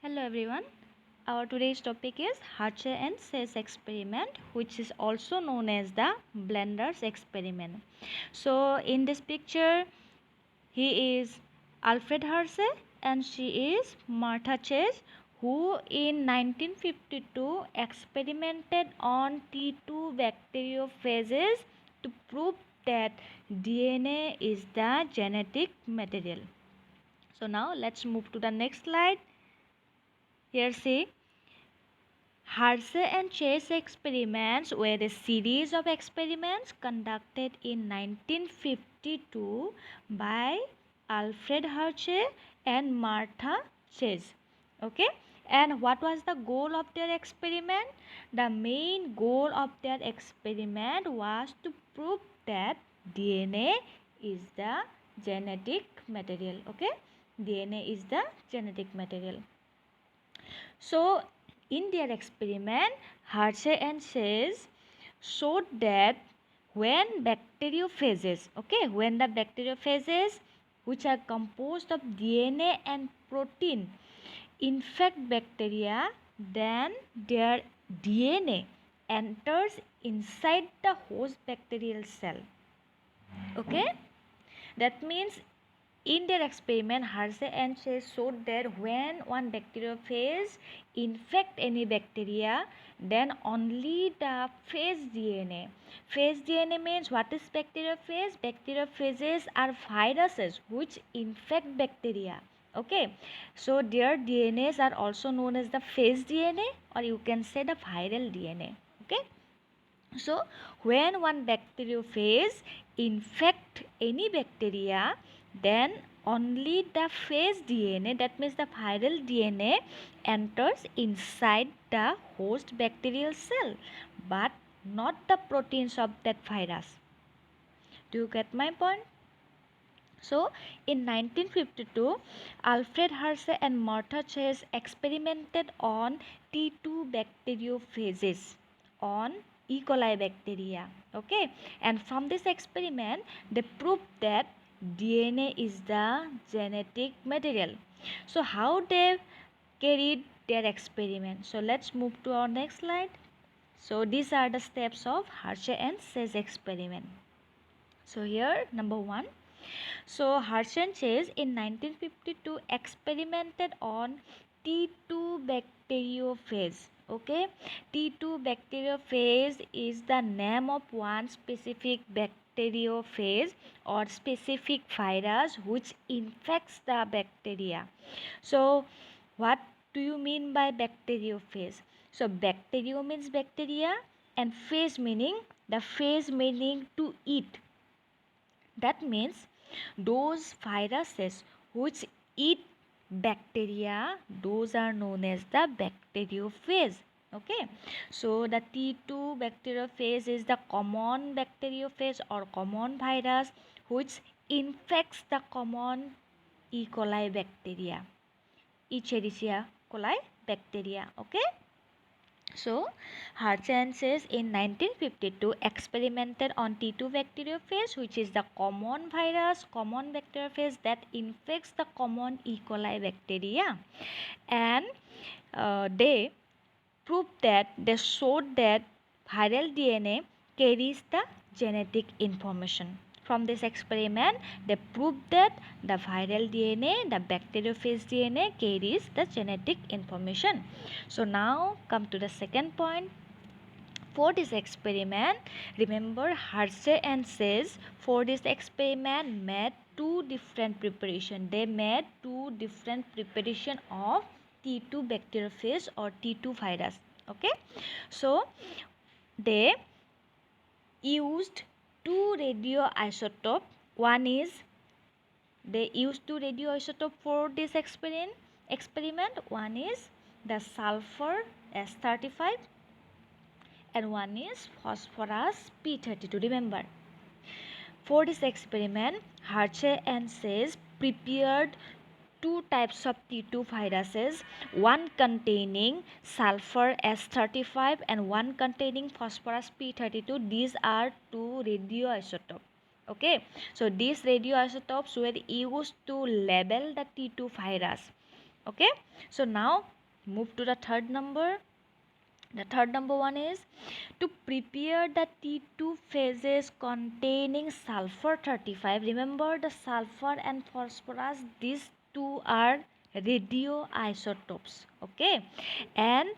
Hello everyone. Our today's topic is Hershey and Chase experiment, which is also known as the Blender's experiment. So in this picture, he is Alfred Hershey and she is Martha Chase, who in 1952 experimented on T2 bacteriophages to prove that DNA is the genetic material. So now let's move to the next slide. Here see, Hershey and Chase experiments were a series of experiments conducted in 1952 by Alfred Hershey and Martha Chase. Okay, and what was the goal of their experiment? The main goal of their experiment was to prove that DNA is the genetic material. Okay, DNA is the genetic material. So, in their experiment, Hershey and Chase showed that when bacteriophages, when the bacteriophages which are composed of DNA and protein infect bacteria, then their DNA enters inside the host bacterial cell. Okay, that means in their experiment, Hershey and Chase showed that when one bacteriophage infect any bacteria, then only the phage DNA. Phage DNA means what is bacteriophage? Bacteriophages are viruses which infect bacteria. Okay, so their DNAs are also known as the phage DNA, or you can say the viral DNA. Okay. So, when one bacteriophage infect any bacteria, then only the phage DNA, that means the viral DNA, enters inside the host bacterial cell, but not the proteins of that virus. Do you get my point? So, in 1952, Alfred Hershey and Martha Chase experimented on T2 bacteriophages on E. coli bacteria. Okay, and from this experiment, they proved that DNA is the genetic material. So, how they carried their experiment? So, let's move to our next slide. So, these are the steps of Hershey and Chase experiment. So, here number 1. So Hershey and Chase in 1952 experimented on T2 bacteriophage. Okay, T2 bacteriophage is the name of one specific bacteriophage or specific virus which infects the bacteria. So what do you mean by bacteriophage? So bacterio means bacteria and phage meaning to eat. That means those viruses which eat bacteria, those are known as the bacteriophage. Okay, so the T2 bacteriophage is the common bacteriophage or common virus which infects the common E. coli bacteria, Escherichia coli bacteria. Okay. So, Hershey and Chase in 1952 experimented on T2 bacteriophage, which is the common bacteriophage that infects the common E. coli bacteria, and they showed that viral DNA carries the genetic information. From this experiment, they proved that the viral DNA, the bacteriophage DNA, carries the genetic information. So now come to the second point. For this experiment, remember Hershey and Chase for this experiment made two different preparation. They made two different preparation of T2 bacteriophage or T2 virus. Okay, so they used two radioisotope. One is they used two radioisotope for this experiment. One is the sulfur S35 and one is phosphorus P32. Remember, for this experiment, Hershey and Chase prepared two types of T2 viruses, one containing sulfur S35 and one containing phosphorus P32. These are two radioisotopes. Okay, so these radioisotopes were used to label the T2 virus. Okay, so now Move to the third number. The third number one is to prepare the T2 phases containing sulfur 35. Remember the sulfur and phosphorus, these two are radioisotopes. Okay, and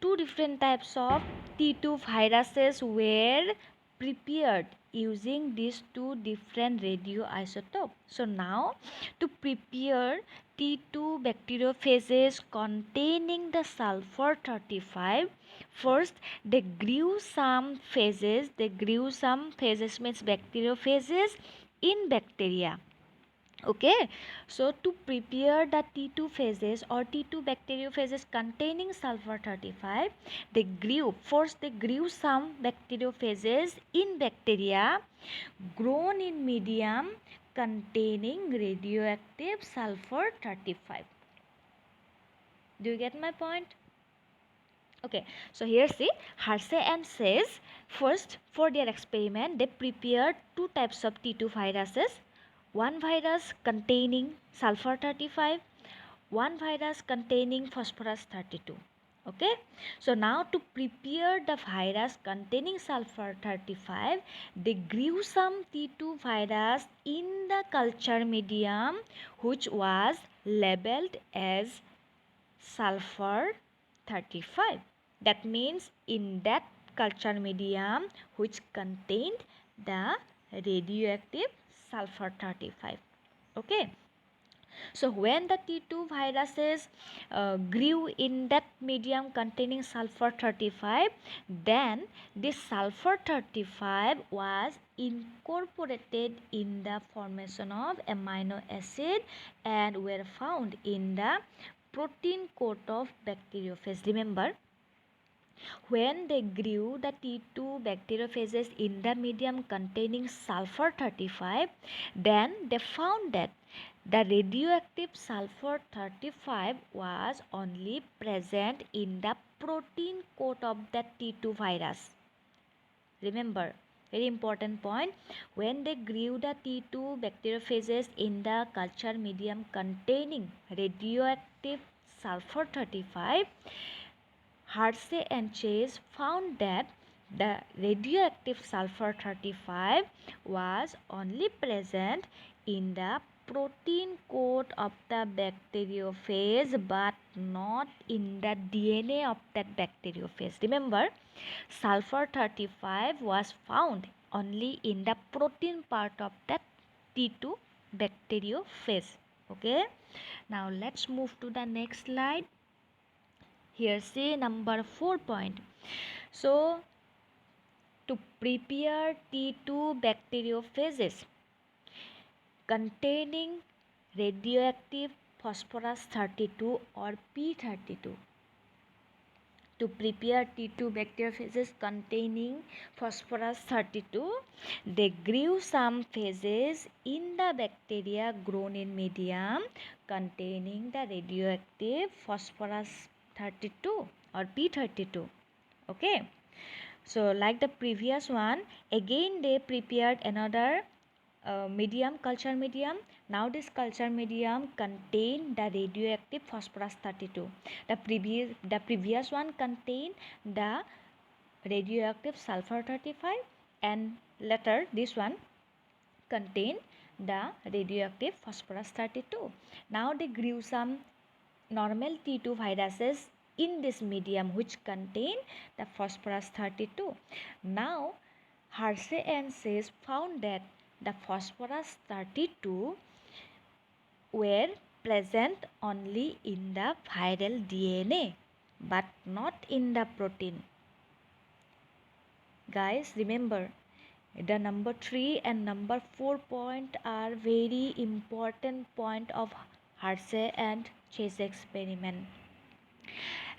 two different types of T2 viruses were prepared using these two different radioisotopes. So now to prepare T2 bacteriophages containing the sulfur 35, first they grew some phases, means bacteriophages in bacteria. Okay, so to prepare the T2 phases or T2 bacteriophages containing sulfur 35, they grew some bacteriophages in bacteria grown in medium containing radioactive sulfur 35. Do you get my point? Okay, so here see, Hershey and says first for their experiment they prepared two types of T2 viruses, one virus containing sulfur 35, one virus containing phosphorus 32. Okay, so now to prepare the virus containing sulfur 35, they grew some T2 virus in the culture medium which was labeled as sulfur 35. That means in that culture medium which contained the radioactive sulfur 35. Okay, so when the T2 viruses grew in that medium containing sulfur 35, then this sulfur 35 was incorporated in the formation of amino acid and were found in the protein coat of bacteriophage. Remember, when they grew the T2 bacteriophages in the medium containing sulfur 35, then they found that the radioactive sulfur 35 was only present in the protein coat of the T2 virus. Remember, very important point, when they grew the T2 bacteriophages in the culture medium containing radioactive sulfur 35, Hershey and Chase found that the radioactive sulfur 35 was only present in the protein coat of the bacteriophage but not in the DNA of that bacteriophage. Remember, sulfur 35 was found only in the protein part of that T2 bacteriophage. Okay, now let's move to the next slide. Here say number 4 point. So to prepare T2 bacteriophages containing radioactive phosphorus 32 or P32. To prepare T2 bacteriophages containing phosphorus 32, they grew some phases in the bacteria grown in medium containing the radioactive phosphorus 32 or P32. Okay, so like the previous one, again they prepared another culture medium. Now this culture medium contained the radioactive phosphorus 32. The previous one contained the radioactive sulfur 35, and later this one contained the radioactive phosphorus 32. Now they grew some normal T2 viruses in this medium which contain the phosphorus 32. Now Hershey and Chase found that the phosphorus 32 were present only in the viral DNA but not in the protein. Guys, remember, the number 3 and number 4 point are very important point of Hershey and Chase experiment.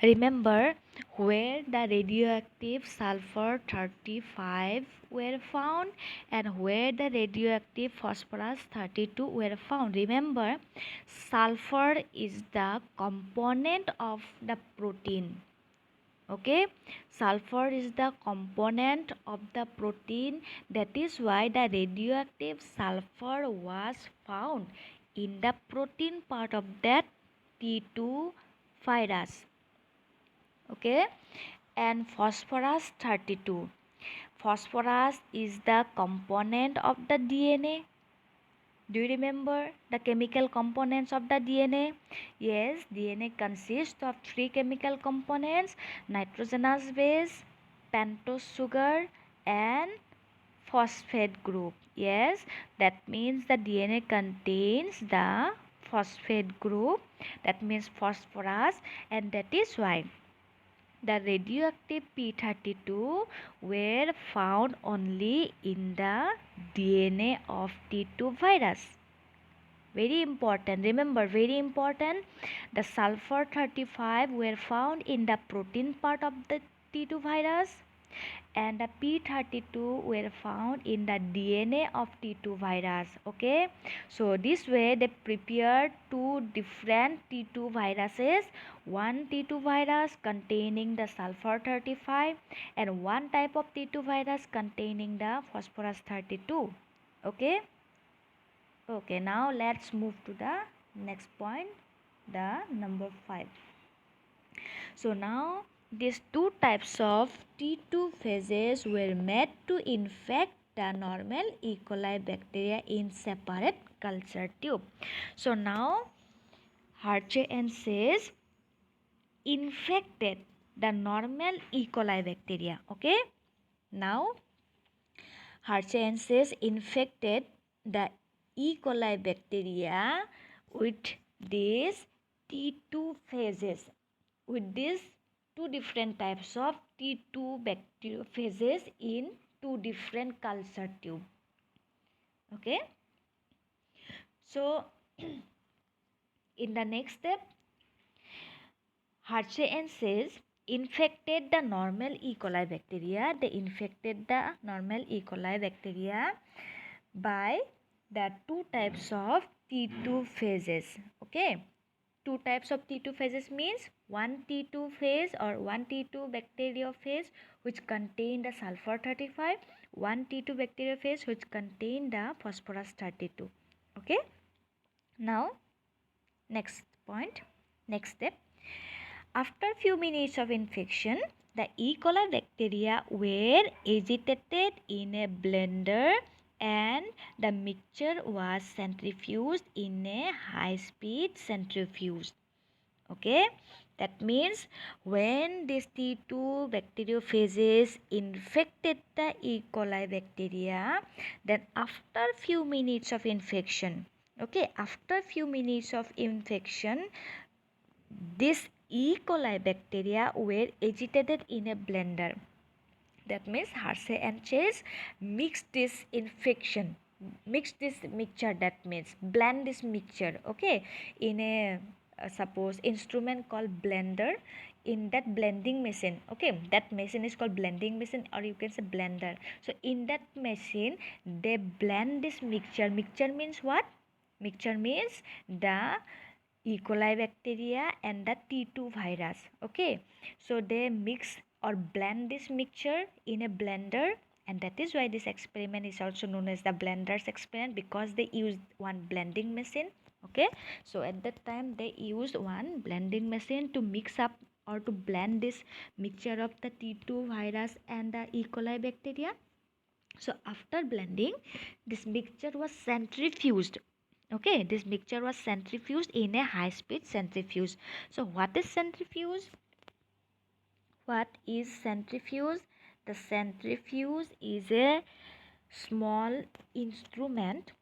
Remember where the radioactive sulfur 35 were found and where the radioactive phosphorus 32 were found. Remember, sulfur is the component of the protein. Okay, sulfur is the component of the protein. That is why the radioactive sulfur was found in the protein part of that T2 virus. Okay, and phosphorus 32. Phosphorus is the component of the DNA. Do you remember the chemical components of the DNA? Yes, DNA consists of three chemical components: nitrogenous base, pentose sugar, and phosphate group. Yes, that means the DNA contains the phosphate group, that means phosphorus, and that is why the radioactive P32 were found only in the DNA of T2 virus. Very important, remember, very important. The sulfur 35 were found in the protein part of the T2 virus, and the P32 were found in the DNA of T2 virus. Okay, so this way they prepared two different T2 viruses, one T2 virus containing the sulfur 35 and one type of T2 virus containing the phosphorus 32. Okay, okay, now let's move to the next point, the number 5. So now these two types of T2 phases were made to infect the normal E. coli bacteria in separate culture tube. So now Harche says infected the normal E. coli bacteria. Okay, now Harche says infected the E. coli bacteria with these T2 phases, with these two different types of T2 bacteria phases in two different culture tube. Okay, so in the next step, Harche says infected the normal E. coli bacteria. They infected the normal E. coli bacteria by the two types of T2 phases. Okay, two types of T2 phases means one T2 phase or one T2 bacteria phase which contain the sulfur 35, one T2 bacteria phase which contain the phosphorus 32. Okay, now next point, next step. After few minutes of infection, the E. coli bacteria were agitated in a blender and the mixture was centrifuged in a high-speed centrifuge. Okay, that means when these T2 bacteriophages infected the E. coli bacteria, then after few minutes of infection, okay, after few minutes of infection, this E. coli bacteria were agitated in a blender. That means Harse and Chase mix this infection, mix this mixture, that means blend this mixture, okay, in a suppose instrument called blender. In that blending machine, okay, that machine is called blending machine or you can say blender. So in that machine they blend this mixture. Mixture means what? Mixture means the E. coli bacteria and the T2 virus. Okay, so they mix or blend this mixture in a blender, and that is why this experiment is also known as the blender's experiment, because they used one blending machine. Okay, so at that time they used one blending machine to mix up or to blend this mixture of the T2 virus and the E. coli bacteria. So after blending, this mixture was centrifuged. Okay, this mixture was centrifuged in a high speed centrifuge. So what is centrifuge? What is centrifuge? The centrifuge is a small instrument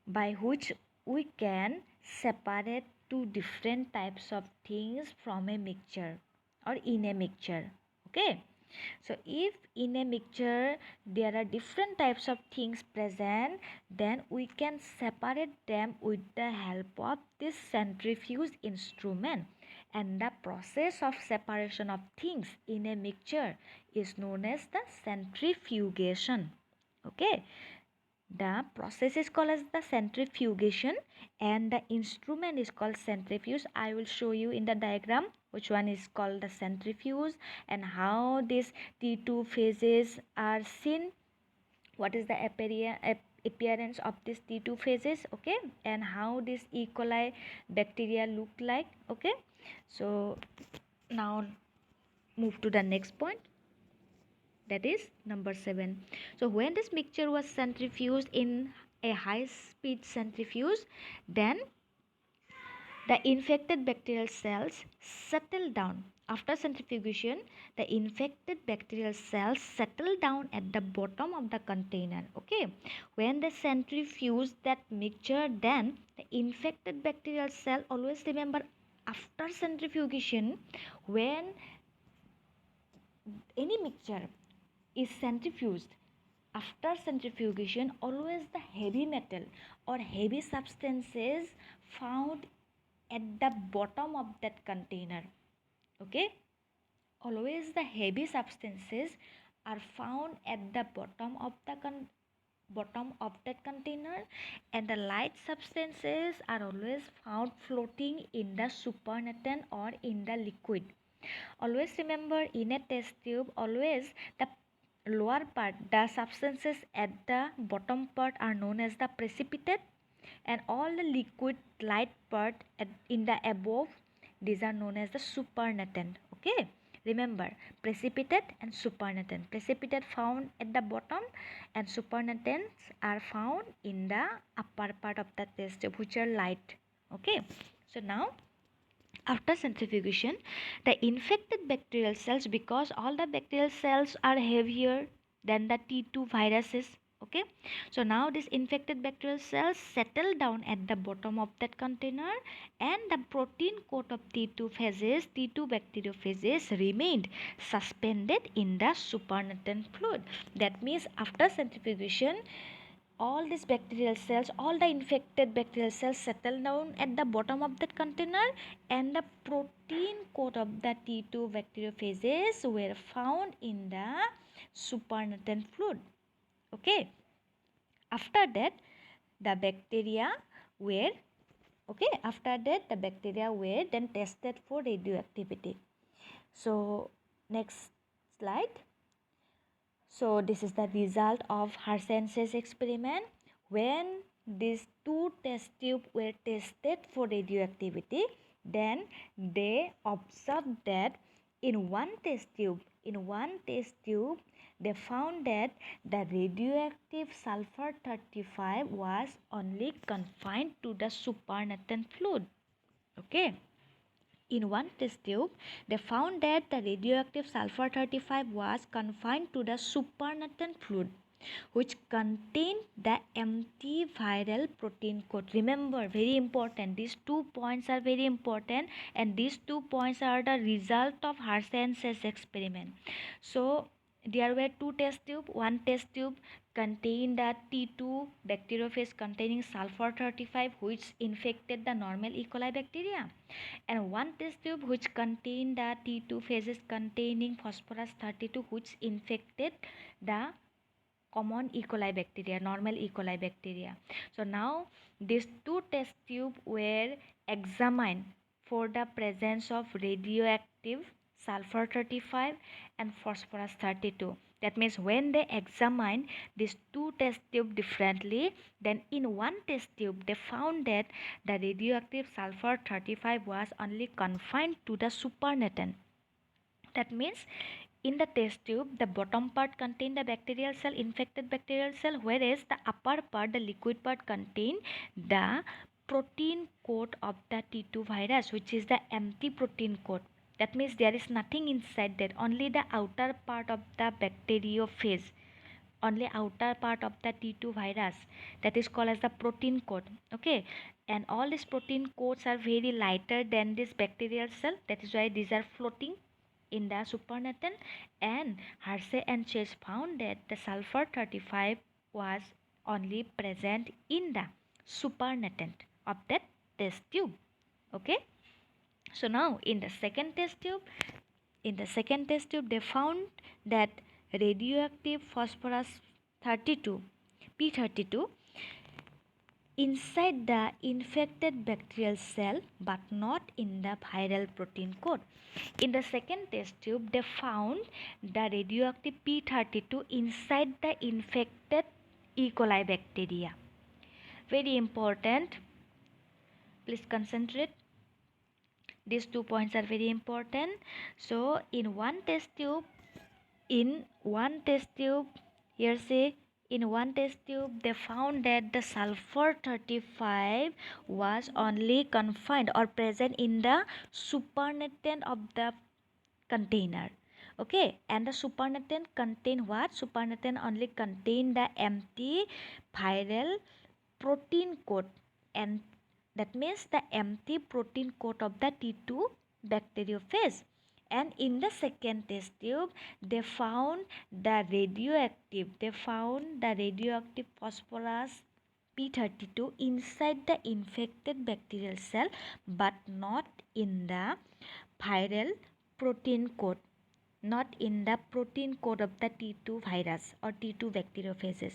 by which we can separate two different types of things from a mixture or in a mixture. Okay, so if in a mixture there are different types of things present, then we can separate them with the help of this centrifuge instrument, and the process of separation of things in a mixture is known as the centrifugation. Okay, the process is called as the centrifugation and the instrument is called centrifuge. I will show you in the diagram which one is called the centrifuge and how these T2 phases are seen. What is the appearance of these T2 phases, okay, and how this E. coli bacteria look like, okay. So now move to the next point, that is number 7. So when this mixture was centrifuged in a high speed centrifuge, then the infected bacterial cells settle down. After centrifugation, the infected bacterial cells settle down at the bottom of the container. Okay, when they centrifuge that mixture, then the infected bacterial cell, always remember, after centrifugation, when any mixture is centrifuged, after centrifugation, always the heavy metal or heavy substances found at the bottom of that container, okay, always the heavy substances are found at the bottom of the bottom of that container, and the light substances are always found floating in the supernatant or in the liquid. Always remember, in a test tube, always the lower part, the substances at the bottom part are known as the precipitate, and all the liquid light part in the above, these are known as the supernatant. Okay, remember, precipitate and supernatant. Precipitate found at the bottom and supernatants are found in the upper part of the test tube, which are light. Okay, so now after centrifugation, the infected bacterial cells, because all the bacterial cells are heavier than the T2 viruses, okay, so now this infected bacterial cells settle down at the bottom of that container, and the protein coat of T2 phases, T2 bacteriophages, remained suspended in the supernatant fluid. That means after centrifugation, all these bacterial cells, all the infected bacterial cells settle down at the bottom of that container, and the protein coat of the T2 bacteriophages were found in the supernatant fluid. Okay, after that the bacteria were, okay, after that the bacteria were then tested for radioactivity. So next slide. So this is the result of Hershey's experiment. When these two test tubes were tested for radioactivity, then they observed that in one test tube, they found that the radioactive sulfur 35 was only confined to the supernatant fluid. Okay. In one test tube, they found that the radioactive sulfur 35 was confined to the supernatant fluid, which contained the empty viral protein coat. Remember, very important, these 2 points are very important, and these 2 points are the result of Hershey's experiment. So there were two test tube. One test tube contained the T2 bacteriophage containing sulfur 35, which infected the normal E. coli bacteria, and one test tube which contained the T2 phases containing phosphorus 32, which infected the common E. coli bacteria, normal E. coli bacteria. So now these two test tubes were examined for the presence of radioactive sulfur 35 and phosphorus 32. That means when they examined these two test tubes differently, then in one test tube they found that the radioactive sulfur 35 was only confined to the supernatant. That means in the test tube, the bottom part contained the bacterial cell, infected bacterial cell, whereas the upper part, the liquid part, contained the protein coat of the T2 virus, which is the empty protein coat. That means there is nothing inside that, only the outer part of the bacteriophage, only outer part of the T2 virus, that is called as the protein coat. Okay, and all these protein coats are very lighter than this bacterial cell, that is why these are floating in the supernatant, and Hershey and Chase found that the sulfur 35 was only present in the supernatant of that test tube. Okay, so now in the second test tube, they found that radioactive phosphorus 32 P32 inside the infected bacterial cell, but not in the viral protein coat. In the second test tube, they found the radioactive P32 inside the infected E. coli bacteria. Very important. Please concentrate. These 2 points are very important. So in one test tube, here say, in one test tube they found that the sulfur 35 was only confined or present in the supernatant of the container. Okay, and the supernatant contain what? Supernatant only contain the empty viral protein coat, and that means the empty protein coat of the T2 bacteriophage. And in the second test tube they found the radioactive phosphorus P32 inside the infected bacterial cell, but not in the viral protein coat, not in the protein coat of the T2 virus or T2 bacteriophages.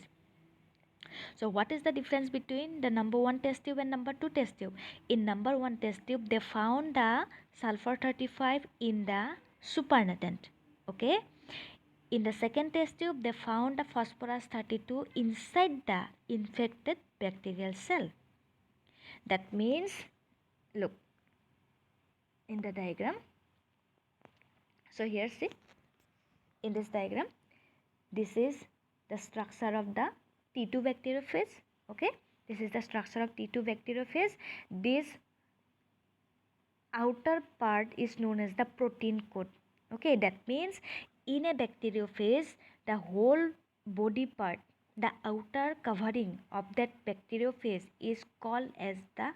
So what is the difference between the number 1 test tube and number 2 test tube? In number 1 test tube they found the sulfur 35 in the supernatant. Okay. In the second test tube they found the phosphorus 32 inside the infected bacterial cell. That means, look in the diagram. So here see, in this diagram, this is the structure of the T2 bacteriophage. Okay, this is the structure of T2 bacteriophage. This outer part is known as the protein coat. Okay, that means in a bacteriophage the whole body part, the outer covering of that bacteriophage is called as the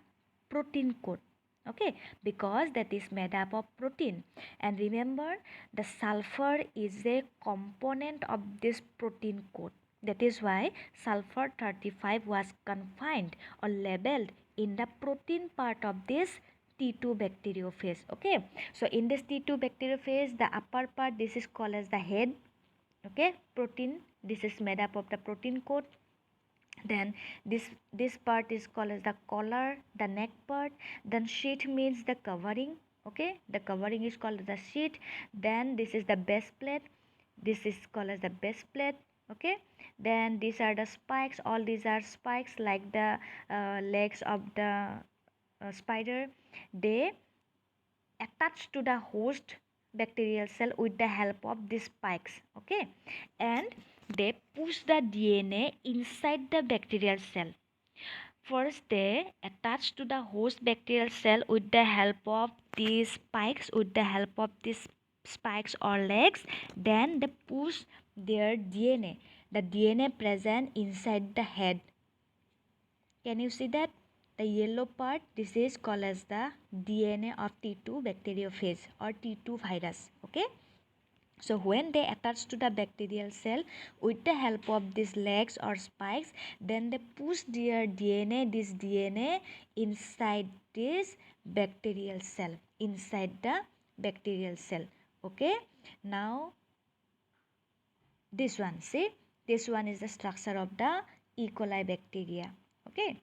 protein coat. Okay, because that is made up of protein. And remember, the sulfur is a component of this protein coat. That is why sulfur 35 was confined or labeled in the protein part of this T2 bacteriophage. Okay, so in this T2 bacteriophage, the upper part, this is called as the head. Okay, protein, this is made up of the protein coat. Then this part is called as the collar, the neck part. Then sheath means the covering. Okay, the covering is called the sheath. Then this is the base plate, this is called as the base plate. Okay, then these are the spikes, all these are spikes like the legs of the spider. They attach to the host bacterial cell with the help of these spikes. Okay, and they push the DNA inside the bacterial cell. First they attach to the host bacterial cell with the help of these spikes, or legs. Then they push their DNA, the DNA present inside the head. Can you see that? The yellow part, this is called as the DNA of T2 bacteriophage or T2 virus. Okay. So when they attach to the bacterial cell with the help of these legs or spikes, then they push their DNA, this DNA inside this bacterial cell, inside the bacterial cell. Okay. Now this one, see, this one is the structure of the E. coli bacteria. Okay.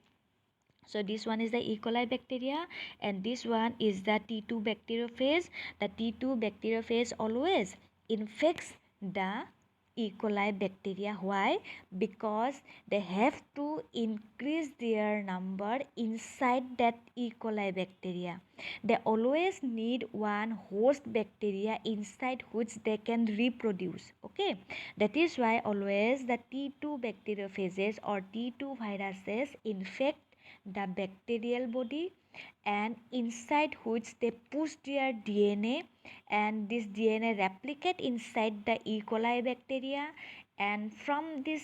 So this one is the E. coli bacteria and this one is the T2 bacteriophage. The T2 bacteriophage always infects the E. coli bacteria. Why? Because they have to increase their number inside that E. coli bacteria. They always need one host bacteria inside which they can reproduce. Okay, that is why always the T2 bacteriophages or T2 viruses infect the bacterial body, and inside which they push their DNA, and this DNA replicate inside the E. coli bacteria, and from this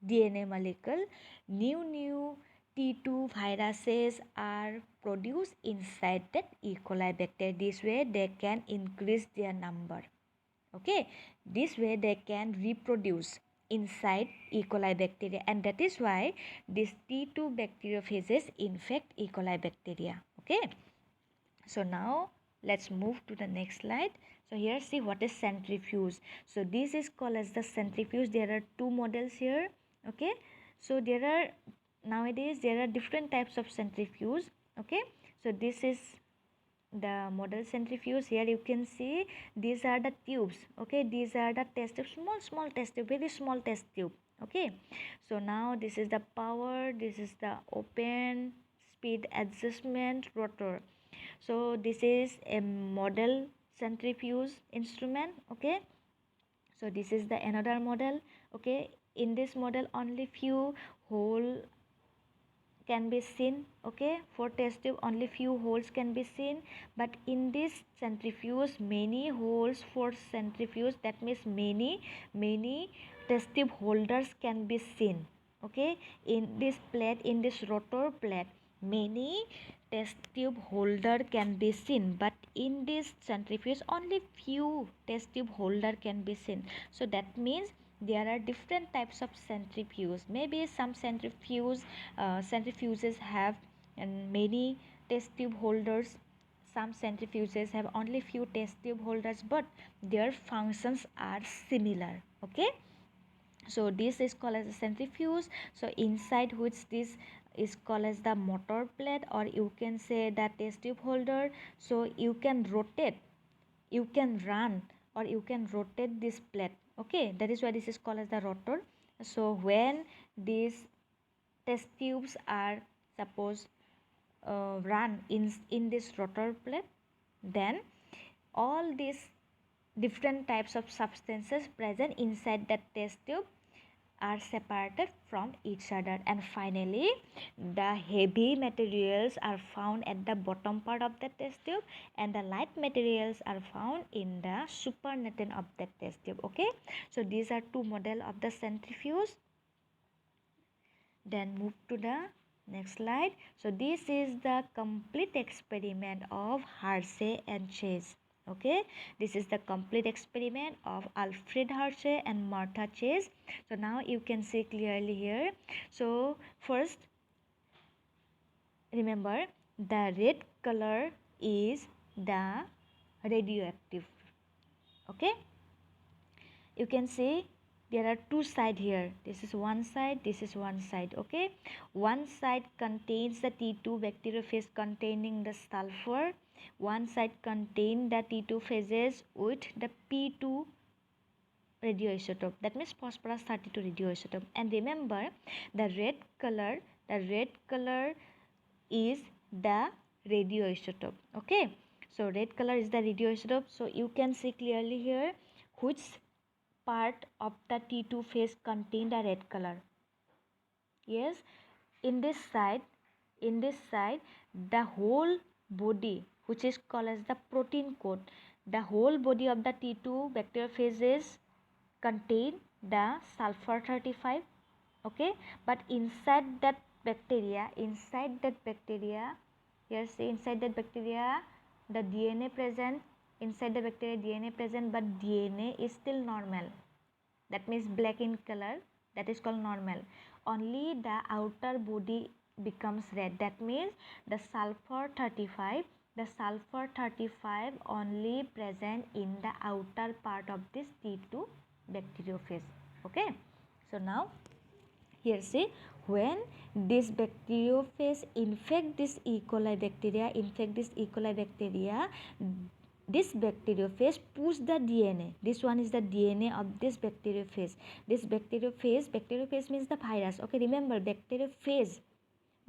DNA molecule new T2 viruses are produced inside that E. coli bacteria. This way they can increase their number. Okay, this way they can reproduce inside E. coli bacteria, and that is why these T2 bacteriophages infect E. coli bacteria. Okay, so now let's move to the next slide. So here see what is centrifuge. So this is called as the centrifuge. There are two models here. Okay, so nowadays there are different types of centrifuge. Okay, so this is the model centrifuge. Here you can see these are the tubes. Okay, these are the test tube, small test tube, very small test tube. Okay, so now this is the power, this is the open speed adjustment rotor. So this is a model centrifuge instrument. Okay, so this is the another model. Okay, in this model only few hole can be seen. Okay, for test tube only few holes can be seen, but in this centrifuge many holes for centrifuge, that means many test tube holders can be seen. Okay, in this plate, in this rotor plate, many test tube holder can be seen, but in this centrifuge only few test tube holder can be seen. So that means there are different types of centrifuge. Maybe some centrifuges have many test tube holders, some centrifuges have only few test tube holders, but their functions are similar. Okay, so this is called as a centrifuge. So inside which this is called as the motor plate, or you can say the test tube holder. So you can rotate, you can run, or you can rotate this plate. Okay, that is why this is called as the rotor. So when these test tubes are suppose run in this rotor plate, then all these different types of substances present inside that test tube are separated from each other, and finally the heavy materials are found at the bottom part of the test tube, and the light materials are found in the supernatant of the test tube. Okay, so these are two model of the centrifuge. Then move to the next slide. So this is the complete experiment of Hershey and Chase. Okay, this is the complete experiment of Alfred Hershey and Martha Chase. So now you can see clearly here. So first, remember, the red color is the radioactive. Okay, you can see there are two sides here. This is one side, this is one side. Okay, one side contains the T2 bacteriophage containing the sulfur, one side contains the T2 phases with the P2 radioisotope, that means phosphorus 32 radioisotope. And remember, the red color is the radioisotope. Okay, so red color is the radioisotope. So you can see clearly here which part of the T2 phase contain the red color. Yes, in this side, the whole body, which is called as the protein coat, the whole body of the T2 bacteriophages contain the sulfur 35. Okay, but inside that bacteria, here see, inside that bacteria the DNA present, inside the bacteria DNA present, but DNA is still normal, that means black in color, that is called normal. Only the outer body becomes red, that means the sulfur 35, only present in the outer part of this T2 bacteriophage. Okay, so now here see, when this bacteriophage infect this E. coli bacteria, this bacteriophage push the DNA. This one is the DNA of this bacteriophage. This bacteriophage means the virus. Okay, remember bacteriophage.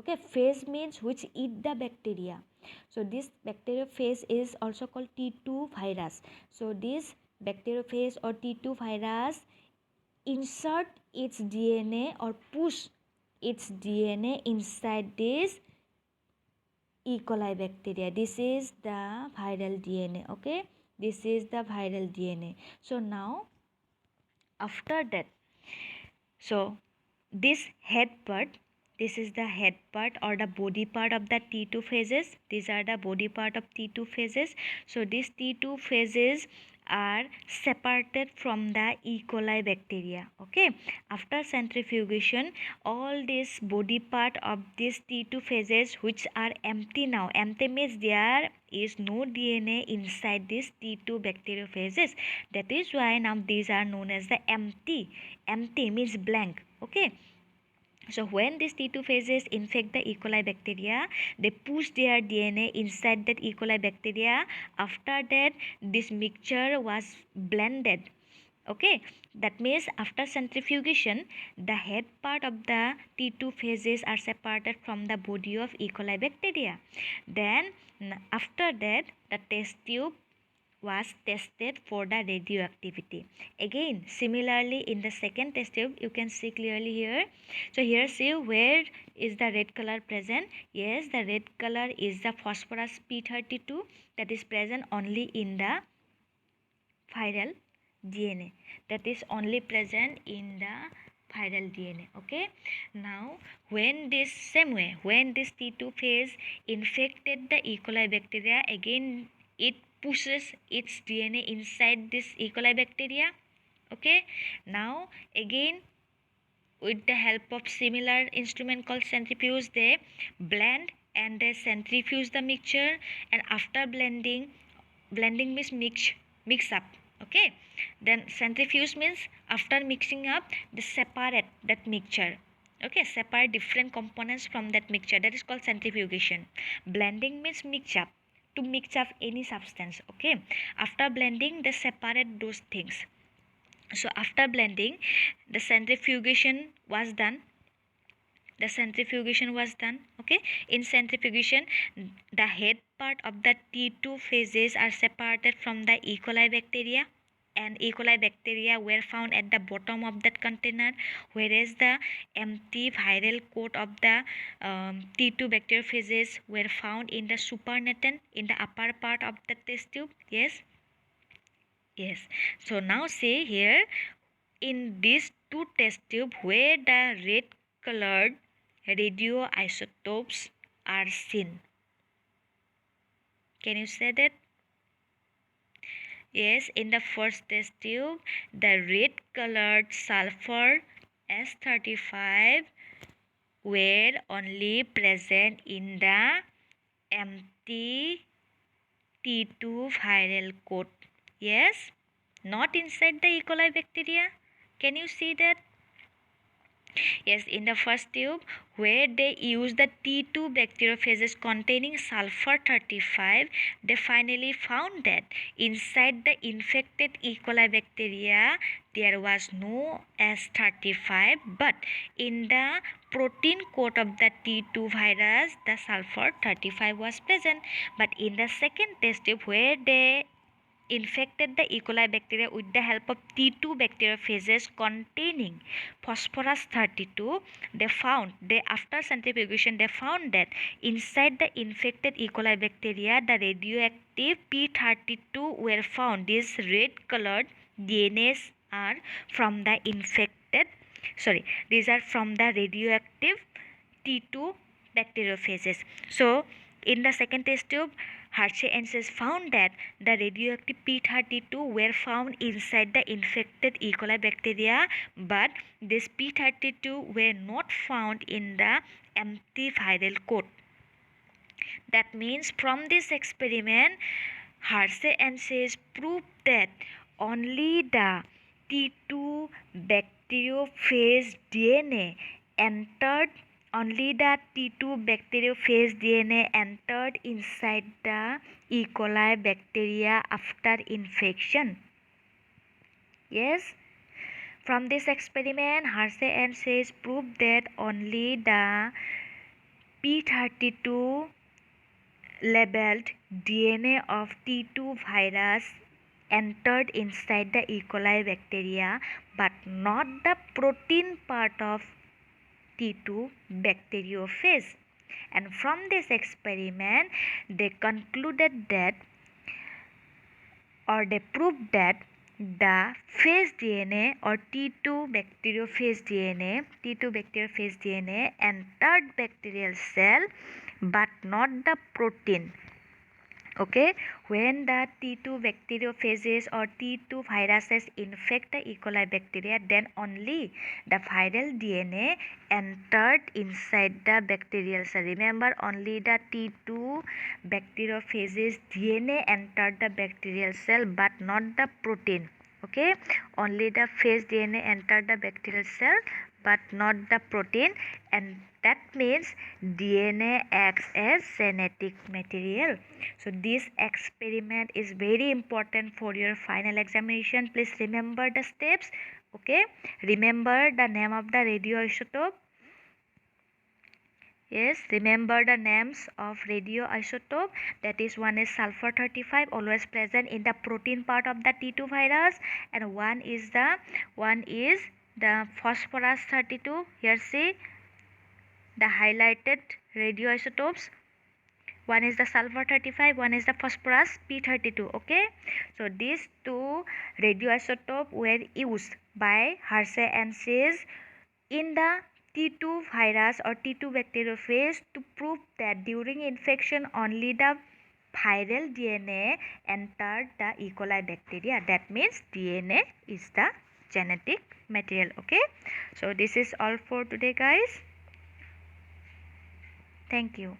Okay, phage means which eat the bacteria. So this bacteriophage is also called T2 virus. So this bacteriophage or T2 virus insert its DNA or push its DNA inside this E. coli bacteria. This is the viral DNA. Okay, this is the viral DNA. So now after that, so this head part, this is the head part or the body part of the T2 phases. These are the body part of T2 phases. So these T2 phases are separated from the E. coli bacteria. Okay, after centrifugation, all this body part of these T2 phases which are empty now, empty means there is no DNA inside these T2 bacteriophages. That is why now these are known as the empty. Empty means blank. Okay, so when these T2 phases infect the E. coli bacteria, they push their DNA inside that E. coli bacteria. After that, this mixture was blended Okay, that means after centrifugation, the head part of the T2 phases are separated from the body of E. coli bacteria. Then after that, the test tube was tested for the radioactivity. Again, similarly in the second test tube, you can see clearly here. So here see where is the red color present. Yes, the red color is the phosphorus P32 that is present only in the viral DNA, that is only present in the viral DNA. Okay, now when this same way, when this T2 phase infected the E. coli bacteria, again it pushes its DNA inside this E. coli bacteria. Okay, now again with the help of similar instrument called centrifuge, they blend and they centrifuge the mixture, and after blending means mix up. Okay, then centrifuge means after mixing up they separate that mixture. Okay, separate different components from that mixture, that is called centrifugation. Blending means mix up, to mix up any substance. Okay, after blending they separate those things. So after blending, the centrifugation was done. Okay, in centrifugation, the head part of the T2 phases are separated from the E. coli bacteria, and E. coli bacteria were found at the bottom of that container, whereas the empty viral coat of the T2 bacterial phases were found in the supernatant, in the upper part of the test tube. Yes, so now see here, in these two test tube where the red colored radioisotopes are seen. Can you say that? Yes, in the first test tube, the red colored sulfur S35 were only present in the empty T2 viral coat. Yes, not inside the E. coli bacteria. Can you see that? Yes, in the first tube where they use the T2 bacteriophages containing sulfur 35, they finally found that inside the infected E. coli bacteria there was no S35, but in the protein coat of the T2 virus the sulfur 35 was present. But in the second test tube where they infected the E. coli bacteria with the help of T2 bacteriophages containing phosphorus 32, after centrifugation they found that inside the infected E. coli bacteria the radioactive P32 were found. These red colored DNAs are from the these are from the radioactive T2 bacteriophages. So in the second test tube, Hershey and Chase found that the radioactive P32 were found inside the infected E. coli bacteria, but this P32 were not found in the empty viral coat. That means from this experiment, Hershey and Chase proved that only the T2 bacteriophage DNA entered only the T2 bacteriophage DNA entered inside the E. coli bacteria after infection. Yes, from this experiment, Hershey and Chase proved that only the P32 labeled DNA of T2 virus entered inside the E. coli bacteria, but not the protein part of T2 bacteriophage. And from this experiment, they concluded that, or they proved that, the phage DNA or T2 bacteriophage DNA entered bacterial cell but not the protein. Okay, when the T2 bacteriophages or T2 viruses infect the E. coli bacteria, then only the viral DNA entered inside the bacterial cell. Remember, only the T2 bacteriophages DNA entered the bacterial cell but not the protein. Okay, only the phage DNA entered the bacterial cell but not the protein, and That means DNA acts as genetic material. So this experiment is very important for your final examination. Please remember the steps. Okay, remember the name of the radioisotope. Yes, remember the names of radioisotope. That is, one is sulfur 35, always present in the protein part of the T2 virus, and one is the phosphorus 32. Here see the highlighted radioisotopes. One is the sulfur 35, one is the phosphorus P32. Okay, so these two radioisotopes were used by Hershey and Chase in the T2 virus or T2 bacteriophage to prove that during infection only the viral DNA entered the E. coli bacteria. That means DNA is the genetic material. Okay, so this is all for today, guys. Thank you.